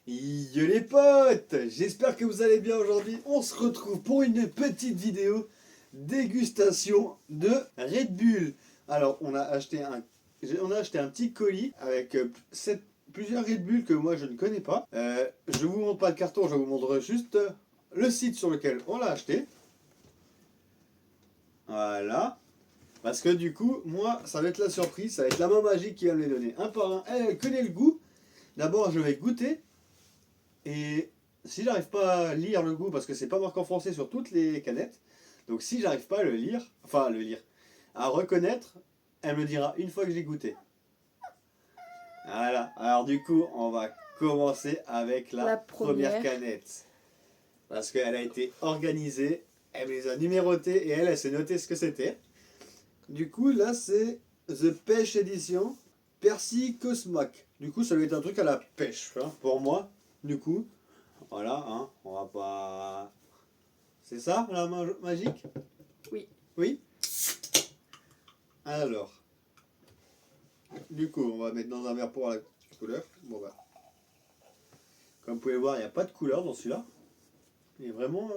Yo les potes, j'espère que vous allez bien aujourd'hui. On se retrouve pour une petite vidéo dégustation de Red Bull. Alors on a acheté un petit colis avec plusieurs Red Bull que moi je ne connais pas. Je vous montre pas le carton, je vous montre juste le site sur lequel on l'a acheté. Voilà. Parce que du coup, moi, ça va être la surprise, ça va être la main magique qui va me les donner un par un. Elle connaît le goût. D'abord, je vais goûter. Et si j'arrive pas à lire le goût, parce que c'est pas marqué en français sur toutes les canettes, donc si j'arrive pas à le lire, à reconnaître, elle me dira une fois que j'ai goûté. Voilà, alors du coup, on va commencer avec la première canette. Parce qu'elle a été organisée, elle me les a numérotées et elle s'est notée ce que c'était. Du coup, là, c'est The Pêche Edition Persil Cosmac. Du coup, ça doit être un truc à la pêche, hein, pour moi. Du coup, voilà, hein, on va pas... C'est ça, la magique? Oui. Oui. Alors, du coup, on va mettre dans un verre pour la couleur. Bon bah, comme vous pouvez voir, il n'y a pas de couleur dans celui-là. Il est vraiment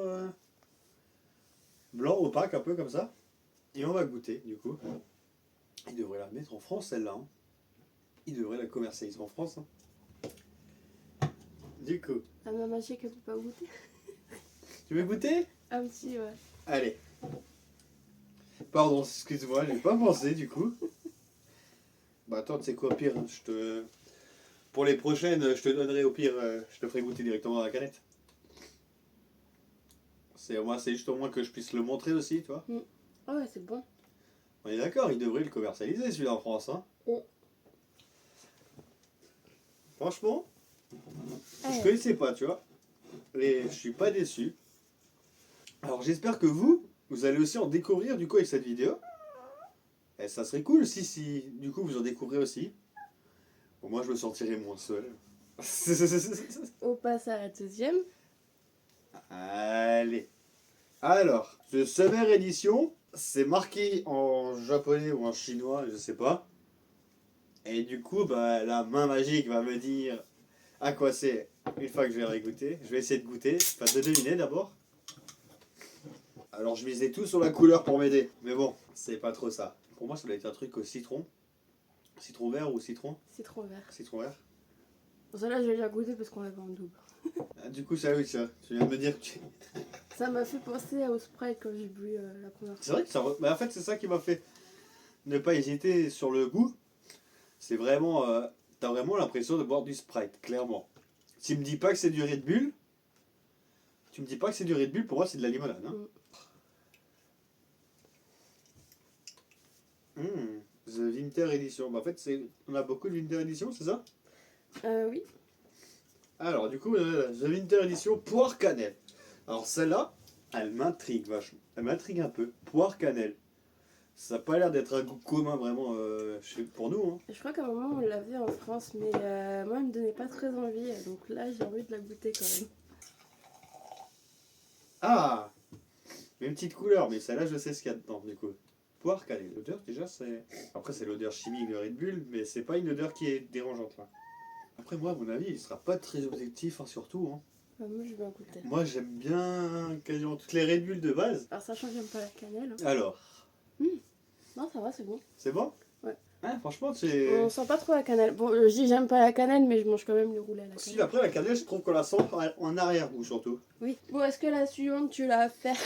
blanc, opaque, un peu comme ça. Et on va goûter, du coup. Il devrait la mettre en France, celle-là. Hein. Il devrait la commercialiser en France. Hein. Du coup. La main magique, elle peut pas goûter. Tu veux goûter? Ah, si, ouais. Allez. Pardon, excuse-moi, j'ai pas pensé du coup. Bah attends, tu sais quoi, au pire, hein, pour les prochaines, je te donnerai au pire, je te ferai goûter directement dans la canette. C'est juste au moins que je puisse le montrer aussi, tu vois. Ah ouais, c'est bon. On est d'accord, il devrait le commercialiser celui-là en France. Hein. Franchement, je connaissais pas, tu vois. Et je suis pas déçu. Alors j'espère que vous allez aussi en découvrir du coup avec cette vidéo. Et ça serait cool si du coup vous en découvrez aussi. Bon, moi je me sentirais moins seul. On passe à la deuxième. Allez. Alors, ce Summer Edition, c'est marqué en japonais ou en chinois, je sais pas. Et du coup, bah, la main magique va me dire à quoi c'est une fois que je vais régoûter. Je vais essayer de goûter, enfin de deviner d'abord. Alors je misais tout sur la couleur pour m'aider. Mais bon, c'est pas trop ça. Pour moi, ça doit être un truc au citron. Citron vert ou citron? Citron vert. Citron vert. Bon, celle-là, je vais la goûter parce qu'on l'avait en double. Ah, du coup, ça oui, ça. Tu viens de me dire que tu... Ça m'a fait penser au Sprite quand j'ai bu la première fois. C'est vrai que ça... Mais en fait, c'est ça qui m'a fait ne pas hésiter sur le goût. C'est vraiment... t'as vraiment l'impression de boire du Sprite, clairement. Tu me dis pas que c'est du Red Bull. Tu me dis pas que c'est du Red Bull, pour moi c'est de la limonade. Hein. The Winter Edition. Bah, en fait, on a beaucoup de Winter Edition, c'est ça? Oui. Alors, du coup, The Winter Edition poire cannelle. Alors, celle-là, elle m'intrigue vachement. Elle m'intrigue un peu. Poire cannelle. Ça n'a pas l'air d'être un goût commun vraiment pour nous. Hein. Je crois qu'à un moment on l'avait en France, mais moi elle me donnait pas très envie. Donc là j'ai envie de la goûter quand même. Ah! Même petite couleur, mais celle-là, je sais ce qu'il y a dedans, du coup. Poire cannelle. L'odeur, déjà, c'est... Après, c'est l'odeur chimique de Red Bull, mais c'est pas une odeur qui est dérangeante, là. Après, moi, à mon avis, il sera pas très objectif, hein, surtout. Hein. Bah, moi je vais en goûter. Moi, j'aime bien quasiment toutes les Red Bull de base. Alors sachant que j'aime pas la cannelle. Hein. Alors. Non, ça va, c'est bon. C'est bon? Ouais. Ah, franchement, c'est... On sent pas trop la cannelle. Bon, je dis j'aime pas la cannelle, mais je mange quand même le roulé à la Si, cannelle. après, la cannelle, je trouve qu'on la sent en arrière-goût, surtout. Oui. Bon, est-ce que la suivante, tu l'as à faire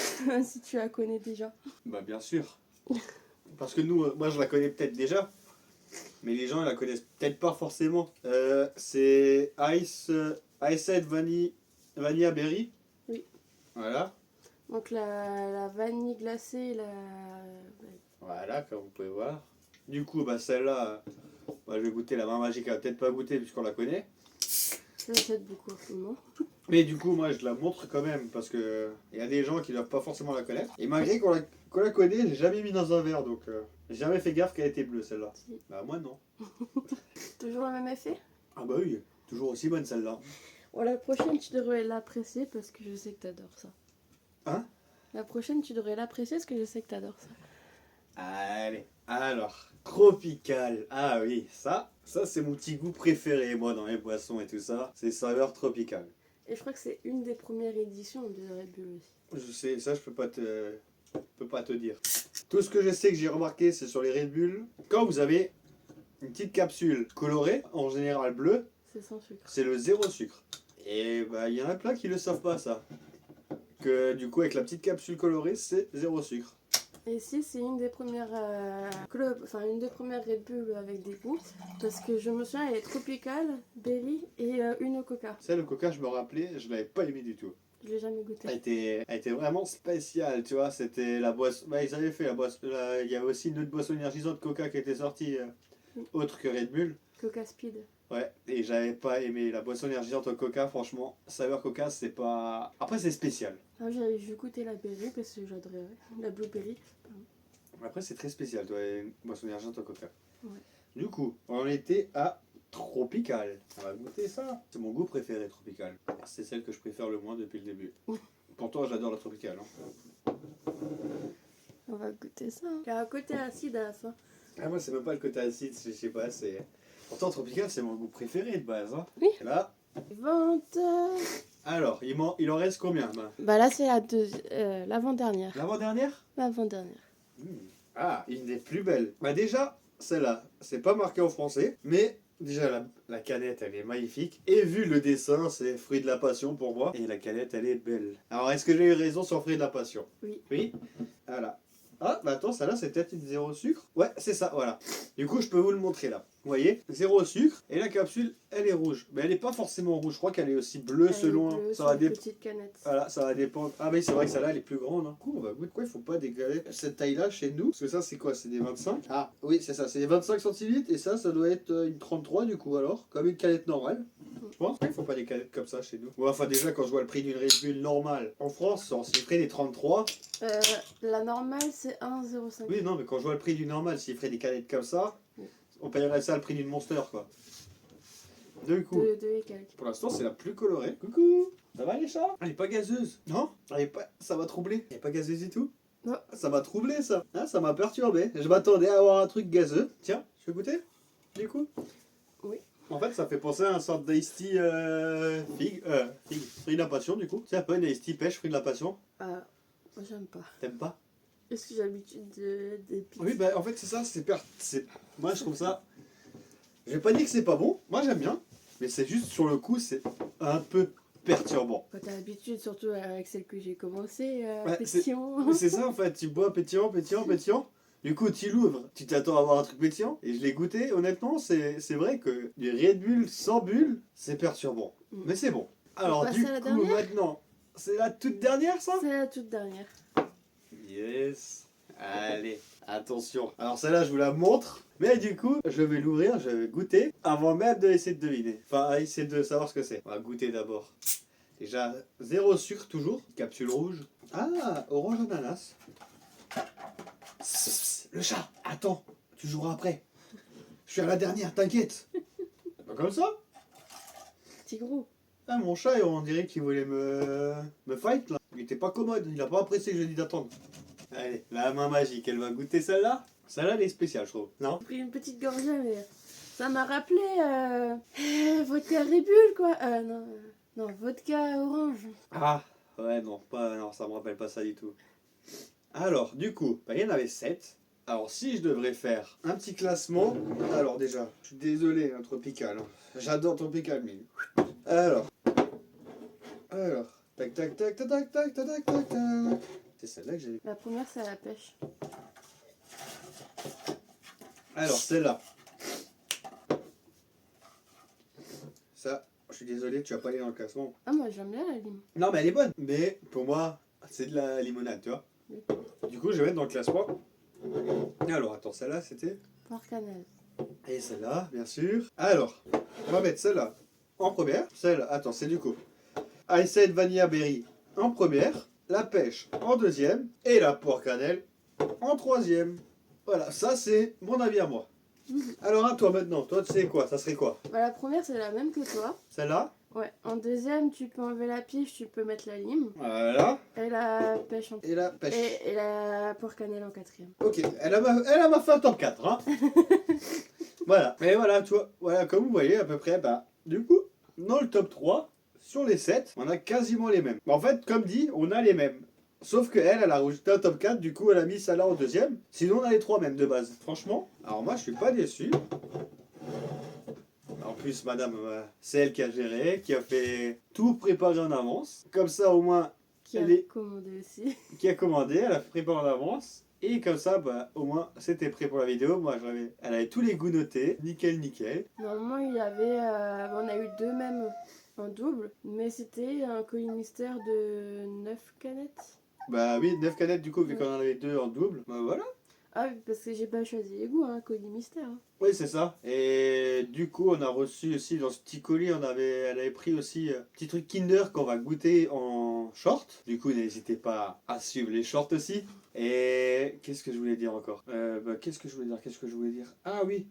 si tu la connais déjà? Bah, bien sûr. Parce que nous, moi, je la connais peut-être déjà. Mais les gens, ils la connaissent peut-être pas forcément. C'est Iced Vanilla Berry. Oui. Voilà. Donc la vanille glacée, Voilà, comme vous pouvez voir. Du coup, bah, celle-là, bah, je vais goûter la main magique. Elle va peut-être pas goûter puisqu'on la connaît. je l'achète beaucoup en ce moment. Mais du coup, moi, je la montre quand même parce que il y a des gens qui ne doivent pas forcément la connaître. Et malgré qu'on la connaît, j'ai jamais mis dans un verre, donc j'ai jamais fait gaffe qu'elle était bleue celle-là. Si. Bah moi non. Toujours le même effet? Ah bah oui, toujours aussi bonne celle-là. Bon, la prochaine, tu devrais l'apprécier parce que je sais que t'adores ça. Hein? La prochaine, tu devrais l'apprécier parce que je sais que t'adores ça. Allez, alors, Tropical. Ah oui, ça c'est mon petit goût préféré, moi, dans les boissons et tout ça. C'est saveur tropicale. Et je crois que c'est une des premières éditions de Red Bull aussi. Je sais, ça, je peux pas te dire. Tout ce que je sais que j'ai remarqué, c'est sur les Red Bull. Quand vous avez une petite capsule colorée, en général bleue, C'est sans sucre. c'est le zéro sucre. Et bah, il y en a plein qui le savent pas, ça. Que du coup, avec la petite capsule colorée, c'est zéro sucre. Et si c'est une des premières une des premières Red Bull avec des goûts, parce que je me souviens, elle est tropicale, berry et une au coca. Ça, le coca, je me rappelais, je l'avais pas aimé du tout. Je l'ai jamais goûté. Elle était vraiment spéciale, tu vois. C'était la boisson. Bah, ils avaient fait la boisson. Il y avait aussi une autre boisson énergisante Coca qui était sortie, autre que Red Bull. Coca Speed. Ouais, et j'avais pas aimé la boisson énergisante au Coca, franchement. Saveur Coca, c'est pas. Après, c'est spécial. Ah, j'avais vu goûter la berry parce que j'adorais la blueberry. Après, c'est très spécial, toi, une boisson énergisante au Coca. Ouais. Du coup, on était à Tropical. On va goûter ça. C'est mon goût préféré, Tropical. C'est celle que je préfère le moins depuis le début. Pourtant, j'adore la Tropical. Hein. On va goûter ça. Il y a un côté acide à la fin. Ah, moi, c'est même pas le côté acide, je sais pas, c'est. Pourtant, Tropical, c'est mon goût préféré de base. Hein. Oui. Et là. Vente. Alors, il en reste combien bah Bah là, c'est l'avant-dernière. L'avant-dernière L'avant-dernière. Ah, une des plus belles. Bah, déjà, celle-là, c'est pas marqué en français, mais déjà, la canette, elle est magnifique. Et vu le dessin, c'est fruit de la passion pour moi. Et la canette, elle est belle. Alors, est-ce que j'ai eu raison sur fruit de la passion? Oui. Oui. Voilà. Ah, bah attends, celle-là, c'est peut-être une zéro sucre. Ouais, c'est ça, voilà. Du coup, je peux vous le montrer là. Vous voyez, zéro sucre. Et la capsule, elle est rouge. Mais elle n'est pas forcément rouge. Je crois qu'elle est aussi bleue Elle est selon. bleue Ça sur va une dépendre. petite canette. Voilà, ça va dépendre. Ah, mais c'est vrai que celle-là, elle est plus grande. Hein. Du coup, on va goûter. Pourquoi il faut pas décaler cette taille-là chez nous? Parce que ça, c'est quoi? C'est des 25? Ah, oui, c'est ça. C'est des 25 centilitres. Et ça doit être une 33 du coup, alors. Comme une canette normale. Je pense qu'il faut pas des canettes comme ça chez nous. Ou enfin, déjà, quand je vois le prix d'une Red Bull normale en France, on s'y ferait des 33. La normale, c'est 1,05. Oui, non, mais quand je vois le prix du normal, s'il ferait des canettes comme ça, on paierait ça le prix d'une Monster, quoi. Du coup, Deux et quelques. pour l'instant, c'est la plus colorée. Coucou, ça va les chats? Elle est pas gazeuse. Non? Elle est pas... Ça m'a troublé. Elle est pas gazeuse du tout? Non. Ça m'a troublé, ça. Ah, ça m'a perturbé. Je m'attendais à avoir un truc gazeux. Tiens, je vais goûter? Du coup? Oui. En fait, ça fait penser à un sorte d'ice tea figue, fruit de la passion, du coup. C'est un peu une ice tea pêche, fruit de la passion. Moi, j'aime pas. T'aimes pas? Est-ce que j'ai l'habitude des pizzas? Oui, bah en fait, c'est ça. Moi, je trouve ça. Je vais pas dire que c'est pas bon. Moi, j'aime bien. Mais c'est juste sur le coup, c'est un peu perturbant. Quand t'as l'habitude, surtout avec celle que j'ai commencé, Ouais, pétillant. C'est ça en fait, tu bois pétillant, pétillant, pétillant. Du coup, tu l'ouvres, tu t'attends à avoir un truc pétillant. Et je l'ai goûté, honnêtement, c'est vrai que du Red Bull sans bulle, c'est perturbant. Mm. Mais c'est bon. Alors, passe du à la coup, dernière maintenant, c'est la toute dernière ça? C'est la toute dernière. Yes. Allez, attention. Alors, celle-là, je vous la montre. Mais du coup, je vais l'ouvrir, je vais goûter avant même d'essayer de deviner. Enfin, essayer de savoir ce que c'est. On va goûter d'abord. Déjà, zéro sucre toujours. Capsule rouge. Ah, orange ananas. Le chat, attends, tu joueras après. Je suis à la dernière, t'inquiète. Pas comme ça? Petit gros. Ah, mon chat, on dirait qu'il voulait me fight là. Il était pas commode, il a pas apprécié que je lui ai dit d'attendre. Allez, la main magique, elle va goûter celle-là. Celle-là, elle est spéciale, je trouve. Non? J'ai pris une petite gorgée, mais ça m'a rappelé vodka Red Bull, quoi. Non, vodka orange. Ah, ouais, non, non, ça me rappelle pas ça du tout. Alors, du coup, bah, il y en avait 7. Alors, si je devrais faire un petit classement. Alors, déjà, je suis désolé, hein, Tropical. Hein. J'adore Tropical, mais. Alors. Tac, tac, tac, tac, tac, tac, tac, tac, tac. C'est celle-là que j'ai. La première, c'est la pêche. Alors, celle-là. Ça, je suis désolé, tu vas pas aller dans le classement. Ah, moi, j'aime bien la lime. Non, mais elle est bonne. Mais pour moi, c'est de la limonade, tu vois. Oui. Du coup, je vais mettre dans le classement. Alors, attends, celle-là, c'était. Poire cannelle. Et celle-là, bien sûr. Alors, on va mettre celle-là en première. Celle, attends, c'est du coup. Ice Vanilla Berry en première. La pêche en deuxième. Et la poire cannelle en troisième. Voilà, ça c'est mon avis à moi. Alors à toi maintenant, toi tu sais quoi? Ça serait quoi? Bah, la première, c'est la même que toi. Celle-là? Ouais, en deuxième, tu peux enlever la pige, tu peux mettre la lime. Voilà. Et la pêche en Et la pêche. Et la poire cannelle en quatrième. Ok, elle m'a fait un top 4, hein. Voilà. Et voilà, tu vois, voilà, comme vous voyez à peu près, bah, du coup, dans le top 3, sur les 7, on a quasiment les mêmes. En fait, comme dit, on a les mêmes. Sauf que elle a rajouté un top 4, du coup elle a mis ça là en deuxième. Sinon on a les 3 mêmes de base. Franchement, alors moi je suis pas déçu. En plus, madame, c'est elle qui a géré, qui a fait tout préparer en avance. Comme ça, au moins, Qui a elle est... commandé aussi. qui a commandé, elle a préparé en avance. Et comme ça, bah, au moins, c'était prêt pour la vidéo. Moi, elle avait tous les goûts notés. Nickel, nickel. Normalement, il y avait. On a eu deux mêmes en double, mais c'était un colis mystère de 9 canettes. Bah oui, 9 canettes du coup, vu qu'on en avait 2 en double. Bah voilà. Ah, oui, parce que j'ai pas choisi les goûts, hein, colis mystère. Hein. Oui, c'est ça. Et du coup, on a reçu aussi dans ce petit colis, elle avait pris aussi un petit truc Kinder qu'on va goûter en short. Du coup, n'hésitez pas à suivre les shorts aussi. Et qu'est-ce que je voulais dire encore qu'est-ce que je voulais dire Ah oui.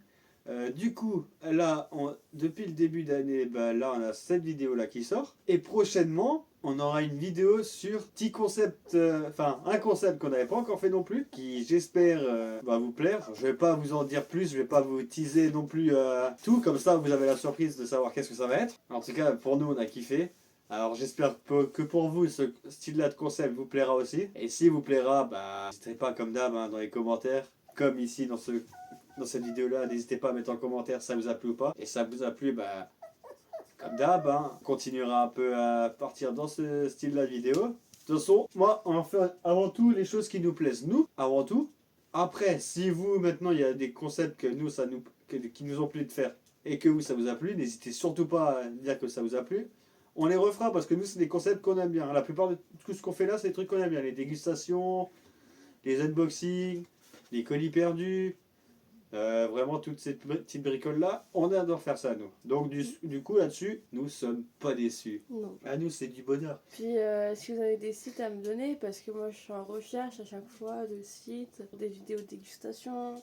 Du coup, là, depuis le début d'année, bah, là, on a cette vidéo là qui sort. Et prochainement, on aura une vidéo sur petit concept, enfin un concept qu'on n'avait pas encore fait non plus, qui j'espère va vous plaire. Je vais pas vous en dire plus, je vais pas vous teaser non plus tout, comme ça vous avez la surprise de savoir qu'est-ce que ça va être. En tout cas, pour nous, on a kiffé. Alors j'espère que pour vous, ce style-là de concept vous plaira aussi. Et s'il vous plaira, bah, n'hésitez pas comme d'hab hein, dans les commentaires, comme ici dans cette vidéo-là, n'hésitez pas à mettre en commentaire ça vous a plu ou pas. Et ça vous a plu, bah, comme d'hab, hein, on continuera un peu à partir dans ce style-là de vidéo. De toute façon, moi, on va faire avant tout les choses qui nous plaisent, nous, avant tout. Après, si vous, maintenant, il y a des concepts que nous, qui nous ont plu de faire et que vous, ça vous a plu, n'hésitez surtout pas à dire que ça vous a plu. On les refera parce que nous, c'est des concepts qu'on aime bien. La plupart de tout ce qu'on fait là, c'est des trucs qu'on aime bien. Les dégustations, les unboxings, les colis perdus. Vraiment toutes ces petites bricoles là, on adore faire ça nous. Donc du coup là-dessus, nous sommes pas déçus. Non. À nous c'est du bonheur. Puis si vous avez des sites à me donner, parce que moi je suis en recherche à chaque fois de sites, des vidéos de dégustation.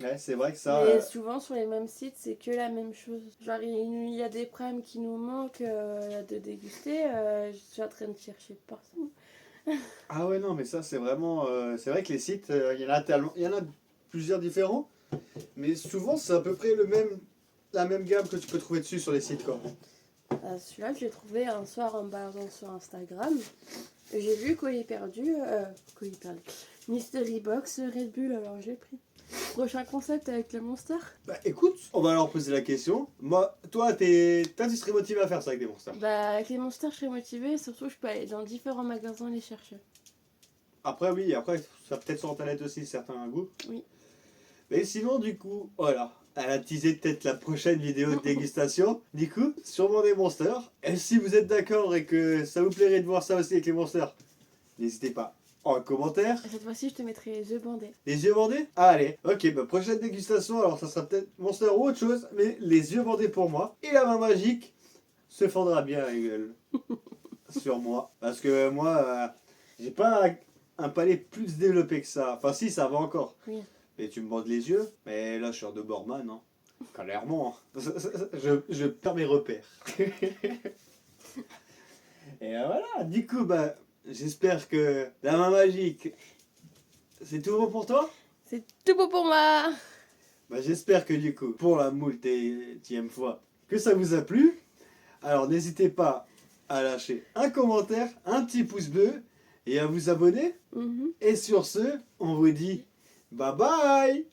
Ouais, c'est vrai que ça. Mais souvent sur les mêmes sites, c'est que la même chose. Genre il y a des primes qui nous manquent de déguster. Je suis en train de chercher partout. Ah ouais non mais ça c'est vraiment, c'est vrai que les sites, il y en a tellement, il y en a plusieurs différents, mais souvent c'est à peu près la même gamme que tu peux trouver dessus sur les sites quoi. Celui-là, je l'ai trouvé un soir en baladant sur Instagram. J'ai vu colis perdu. Mystery Box Red Bull, alors j'ai pris. Prochain concept avec le Monster. Bah écoute, on va leur poser la question. Moi, toi, tu serais motivé à faire ça avec des monsters. Bah avec les Monsters, je serais motivée. Surtout, je peux aller dans différents magasins les chercher. Après oui, après ça peut-être sur internet aussi certains goûts. Oui. Mais sinon du coup, voilà. Elle a teasé peut-être la prochaine vidéo de dégustation. Du coup, sûrement des monsters. Et si vous êtes d'accord et que ça vous plairait de voir ça aussi avec les monsters, n'hésitez pas en commentaire. Cette fois-ci, je te mettrai les yeux bandés. Les yeux bandés? Ah, allez, ok, bah prochaine dégustation, alors ça sera peut-être monster ou autre chose, mais les yeux bandés pour moi. Et la main magique se fendra bien la gueule. Sur moi. Parce que moi, j'ai pas un palais plus développé que ça. Enfin si, ça va encore. Oui. Et tu me bandes les yeux, mais là je suis en de Borman, hein. Clairement, hein. Je perds mes repères. Et voilà, du coup, bah, j'espère que la main magique, c'est tout bon pour toi? C'est tout beau pour moi. Bah, j'espère que du coup, pour la moultième fois, que ça vous a plu. Alors n'hésitez pas à lâcher un commentaire, un petit pouce bleu et à vous abonner. Et sur ce, on vous dit bye bye.